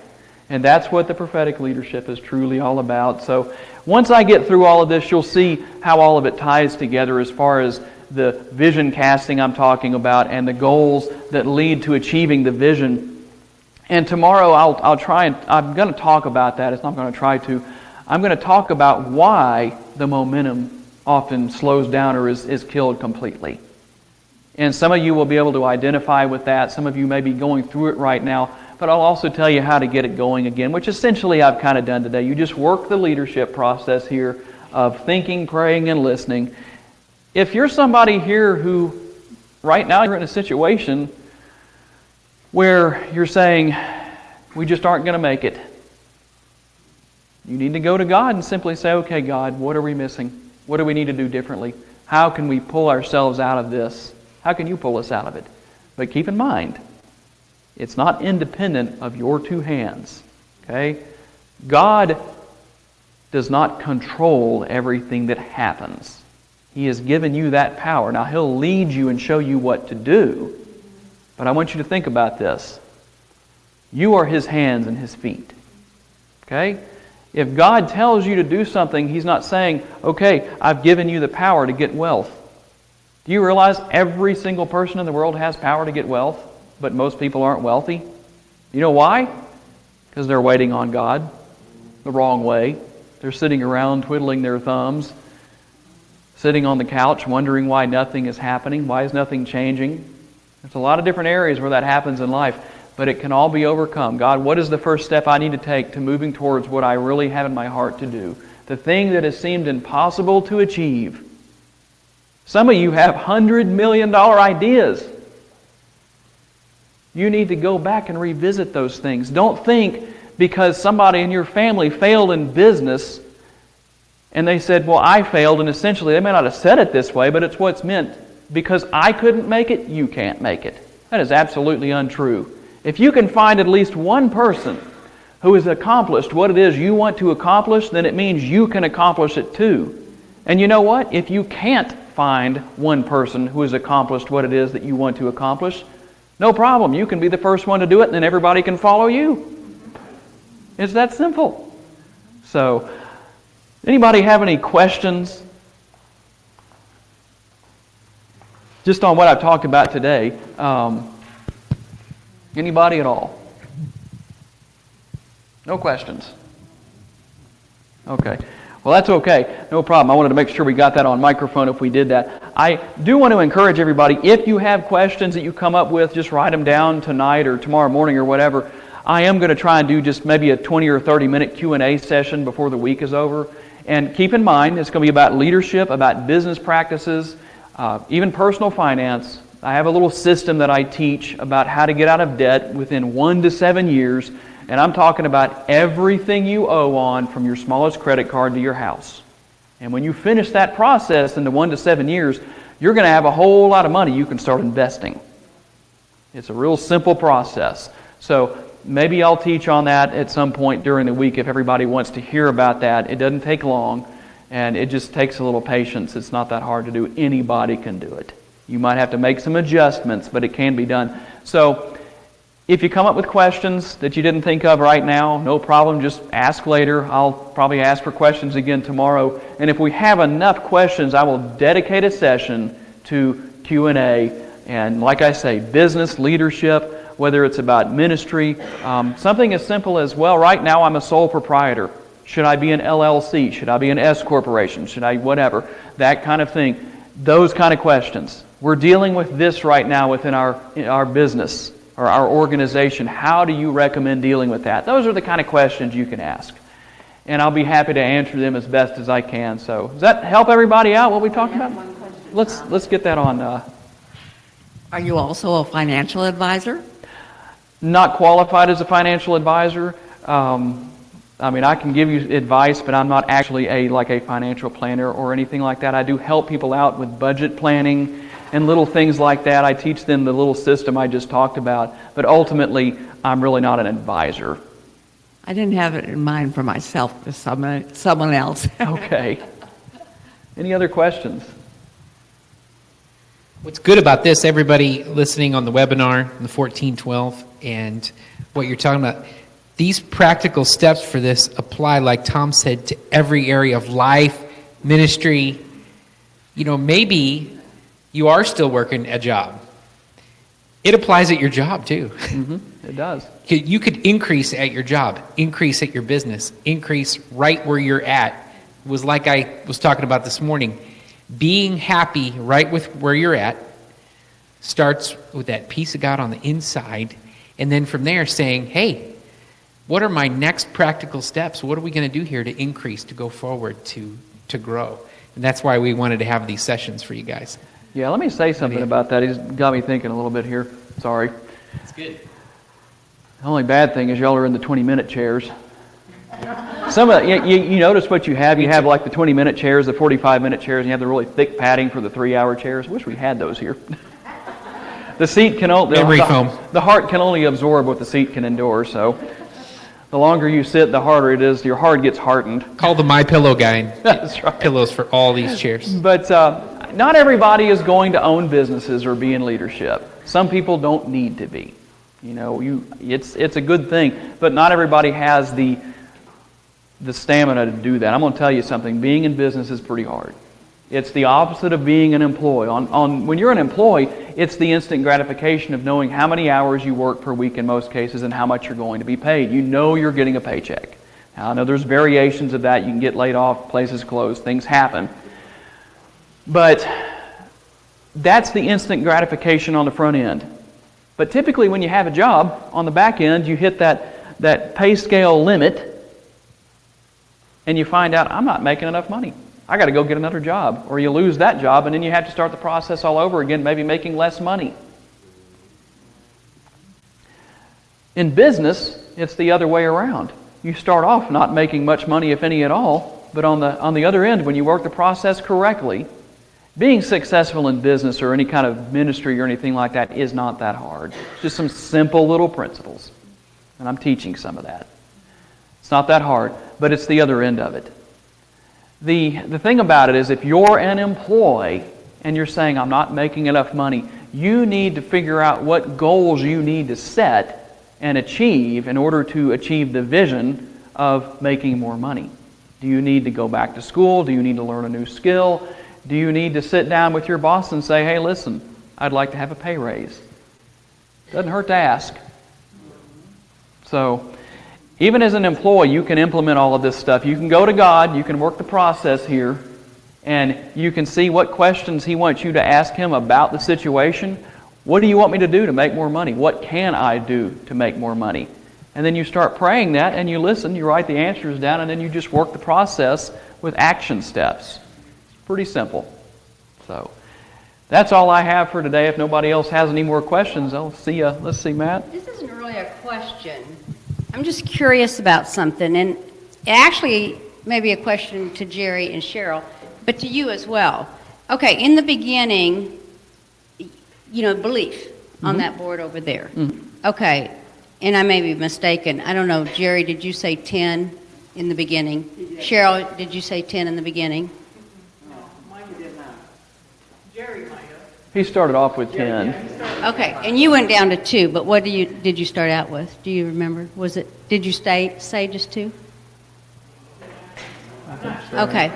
And that's what the prophetic leadership is truly all about. So once I get through all of this, you'll see how all of it ties together as far as the vision casting I'm talking about and the goals that lead to achieving the vision. And tomorrow I'll try and I'm going to talk about that. It's not going to try to. I'm going to talk about why the momentum often slows down or is killed completely. And some of you will be able to identify with that. Some of you may be going through it right now. But I'll also tell you how to get it going again, which essentially I've kind of done today. You just work the leadership process here of thinking, praying, and listening. If you're somebody here who right now you're in a situation where you're saying, we just aren't going to make it, you need to go to God and simply say, okay, God, what are we missing? What do we need to do differently? How can we pull ourselves out of this? How can you pull us out of it? But keep in mind, it's not independent of your two hands. Okay? God does not control everything that happens. He has given you that power. Now, He'll lead you and show you what to do. But I want you to think about this. You are His hands and His feet. Okay? If God tells you to do something, He's not saying, okay, I've given you the power to get wealth. Do you realize every single person in the world has power to get wealth, but most people aren't wealthy? You know why? Because they're waiting on God the wrong way. They're sitting around twiddling their thumbs, sitting on the couch wondering why nothing is happening, why is nothing changing. There's a lot of different areas where that happens in life, but it can all be overcome. God, what is the first step I need to take to moving towards what I really have in my heart to do? The thing that has seemed impossible to achieve. Some of you have $100 million ideas. You need to go back and revisit those things. Don't think because somebody in your family failed in business and they said, well, I failed, and essentially they may not have said it this way, but it's what's meant. Because I couldn't make it, you can't make it. That is absolutely untrue. If you can find at least one person who has accomplished what it is you want to accomplish, then it means you can accomplish it too. And you know what? If you can't find one person who has accomplished what it is that you want to accomplish, no problem. You can be the first one to do it, and then everybody can follow you. It's that simple. So, Anybody have any questions? Just on what I've talked about today. Anybody at all? No questions? Okay. Well, that's okay. No problem. I wanted to make sure we got that on microphone if we did that. I do want to encourage everybody, if you have questions that you come up with, just write them down tonight or tomorrow morning or whatever. I am going to try and do just maybe a 20 or 30-minute Q&A session before the week is over. And keep in mind, it's going to be about leadership, about business practices, even personal finance. I have a little system that I teach about how to get out of debt within 1 to 7 years. And I'm talking about everything you owe on from your smallest credit card to your house. And when you finish that process in the 1 to 7 years, you're going to have a whole lot of money you can start investing. It's a real simple process. So maybe I'll teach on that at some point during the week if everybody wants to hear about that. It doesn't take long, and it just takes a little patience. It's not that hard to do. Anybody can do it. You might have to make some adjustments, but it can be done. So if you come up with questions that you didn't think of right now, no problem, just ask later. I'll probably ask for questions again tomorrow. And if we have enough questions, I will dedicate a session to Q&A. And like I say, business, leadership, whether it's about ministry, something as simple as, well, right now I'm a sole proprietor. Should I be an LLC? Should I be an S corporation? Should I whatever? That kind of thing. Those kind of questions. We're dealing with this right now within our business or our organization. How do you recommend dealing with that? Those are the kind of questions you can ask. And I'll be happy to answer them as best as I can. So does that help everybody out, what we talked about? Let's get that on. Are you also a financial advisor? Not qualified as a financial advisor. I can give you advice, but I'm not actually a financial planner or anything like that. I do help people out with budget planning and little things like that. I teach them the little system I just talked about, but ultimately, I'm really not an advisor. I didn't have it in mind for myself, for someone else. Okay. Any other questions? What's good about this, everybody listening on the webinar, the 1412, and what you're talking about, these practical steps for this apply, like Tom said, to every area of life, ministry. Maybe you are still working a job. It applies at your job, too. Mm-hmm. It does. You could increase at your job, increase at your business, increase right where you're at. It was like I was talking about this morning. Being happy right with where you're at starts with that peace of God on the inside, and then from there saying, hey, what are my next practical steps? What are we going to do here to increase, to go forward, to grow? And that's why we wanted to have these sessions for you guys. Yeah, let me say something about that. He's got me thinking a little bit here. Sorry. That's good. The only bad thing is y'all are in the 20-minute chairs. Some of you notice what you have. You have like the 20-minute chairs, the 45-minute chairs, and you have the really thick padding for the 3-hour chairs. I wish we had those here. The seat can only the heart can only absorb what the seat can endure. So the longer you sit, the harder it is. Your heart gets hardened. Call the My Pillow guy. That's right. Pillows for all these chairs. But not everybody is going to own businesses or be in leadership. Some people don't need to be. It's a good thing, but not everybody has the stamina to do that. I'm going to tell you something. Being in business is pretty hard. It's the opposite of being an employee. When you're an employee, it's the instant gratification of knowing how many hours you work per week in most cases and how much you're going to be paid. You know you're getting a paycheck. Now, I know there's variations of that. You can get laid off, places closed, things happen. But that's the instant gratification on the front end. But typically when you have a job, on the back end, you hit that pay scale limit, and you find out, I'm not making enough money. I got to go get another job. Or you lose that job, and then you have to start the process all over again, maybe making less money. In business, it's the other way around. You start off not making much money, if any at all, but on the other end, when you work the process correctly, being successful in business or any kind of ministry or anything like that is not that hard. Just some simple little principles. And I'm teaching some of that. It's not that hard, but it's the other end of it. The thing about it is, if you're an employee and you're saying, I'm not making enough money, you need to figure out what goals you need to set and achieve in order to achieve the vision of making more money. Do you need to go back to school? Do you need to learn a new skill? Do you need to sit down with your boss and say, hey, listen, I'd like to have a pay raise? Doesn't hurt to ask. So, even as an employee, you can implement all of this stuff. You can go to God, you can work the process here, and you can see what questions He wants you to ask Him about the situation. What do you want me to do to make more money? What can I do to make more money? And then you start praying that, and you listen, you write the answers down, and then you just work the process with action steps. It's pretty simple. So, that's all I have for today. If nobody else has any more questions, I'll see you. Let's see, Matt. This isn't really a question. I'm just curious about something, and actually maybe a question to Jerry and Cheryl, but to you as well. Okay, in the beginning, belief on that board over there. Okay, and I may be mistaken. I don't know. Jerry, did you say 10 in the beginning? Cheryl, did you say 10 in the beginning? No, mine did not. Jerry might have. He started off with 10. Okay, and you went down to 2, but what did you start out with? Do you remember? Did you say just 2? I think so. Okay.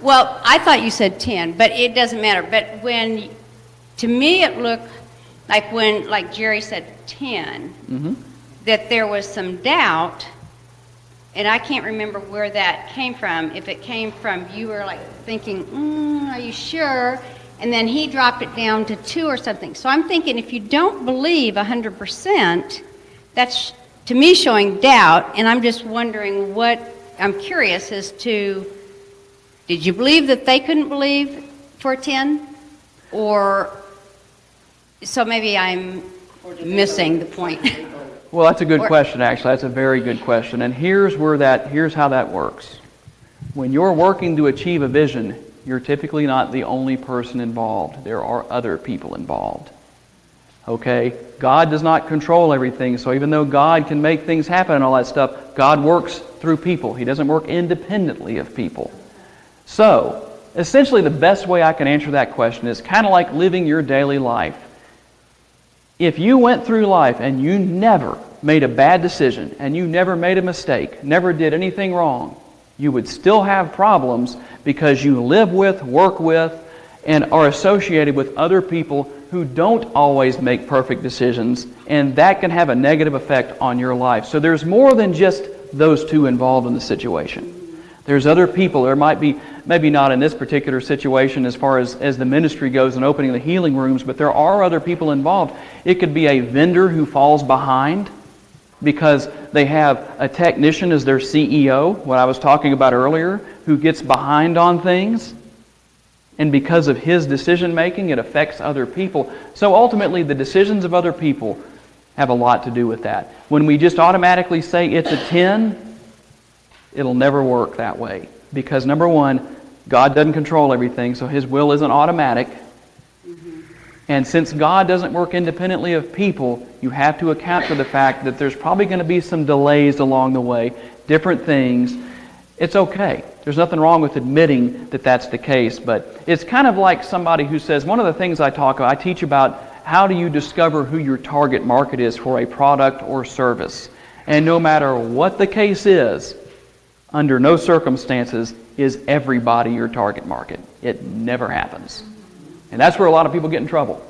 Well, I thought you said 10, but it doesn't matter. But to me it looked like Jerry said 10, that there was some doubt, and I can't remember where that came from. If it came from you were like thinking, are you sure? And then he dropped it down to 2 or something. So I'm thinking if you don't believe 100%, that's to me showing doubt, and I'm just wondering I'm curious as to, did you believe that they couldn't believe for 10? Or, so maybe I'm missing the point. Well, that's a good question, actually. That's a very good question. And here's how that works. When you're working to achieve a vision, you're typically not the only person involved. There are other people involved. Okay? God does not control everything, so even though God can make things happen and all that stuff, God works through people. He doesn't work independently of people. So, essentially the best way I can answer that question is kind of like living your daily life. If you went through life and you never made a bad decision, and you never made a mistake, never did anything wrong, you would still have problems because you live with, work with, and are associated with other people who don't always make perfect decisions, and that can have a negative effect on your life. So there's more than just those two involved in the situation. There's other people. There might be, maybe not in this particular situation as far as the ministry goes and opening the healing rooms, but there are other people involved. It could be a vendor who falls behind because they have a technician as their CEO, what I was talking about earlier, who gets behind on things. And because of his decision making, it affects other people. So ultimately, the decisions of other people have a lot to do with that. When we just automatically say it's a 10, it'll never work that way. Because number one, God doesn't control everything, so His will isn't automatic. And since God doesn't work independently of people, you have to account for the fact that there's probably going to be some delays along the way, different things. It's okay. There's nothing wrong with admitting that that's the case, but it's kind of like somebody who says, one of the things I teach about how do you discover who your target market is for a product or service. And no matter what the case is, under no circumstances is everybody your target market. It never happens. And that's where a lot of people get in trouble.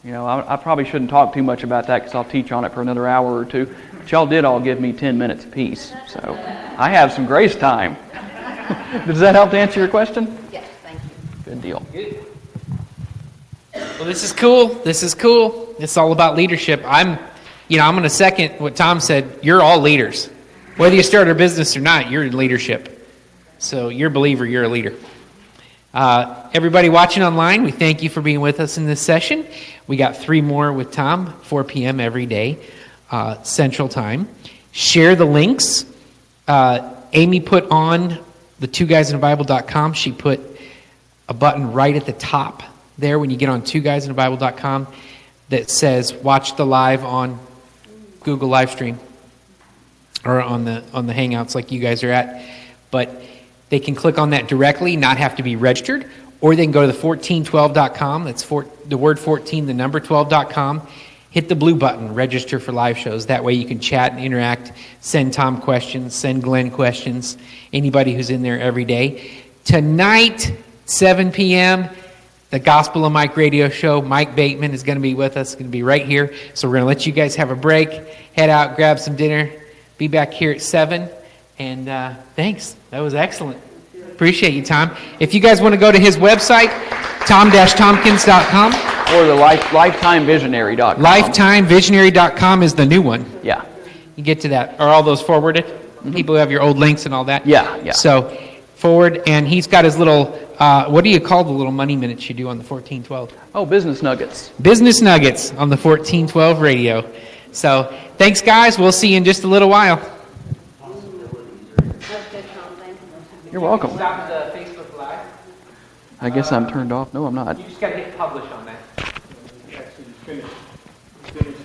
You know, I probably shouldn't talk too much about that because I'll teach on it for another hour or two. But y'all did all give me 10 minutes apiece. So I have some grace time. Does that help to answer your question? Yes, thank you. Good deal. Well, this is cool. This is cool. It's all about leadership. I'm going to second what Tom said. You're all leaders. Whether you start a business or not, you're in leadership. So you're a believer, you're a leader. Everybody watching online, we thank you for being with us in this session. We got 3 more with Tom, 4 p.m. every day, Central Time. Share the links. Amy put on the TwoGuysAndABible.com. She put a button right at the top there when you get on TwoGuysAndABible.com that says watch the live on Google Livestream or on the Hangouts like you guys are at. But they can click on that directly, not have to be registered, or they can go to the Fourteen12.com. That's the word 14, the number 12.com, hit the blue button, register for live shows. That way you can chat and interact, send Tom questions, send Glenn questions, anybody who's in there every day. Tonight, 7 p.m., the Gospel of Mike radio show. Mike Bateman is going to be with us, going to be right here. So we're going to let you guys have a break, head out, grab some dinner, be back here at 7. And thanks. That was excellent. Appreciate you, Tom. If you guys want to go to his website, tom-tompkins.com. Or the lifetimevisionary.com. Lifetimevisionary.com is the new one. Yeah. You get to that. Are all those forwarded? People who have your old links and all that? Yeah. So forward, and he's got his little, what do you call the little money minutes you do on the 1412? Oh, business nuggets. Business Nuggets on the 1412 radio. So thanks, guys. We'll see you in just a little while. You're welcome. Stop the Facebook Live. I guess I'm turned off. No, I'm not. You just got to hit publish on that. Actually, finish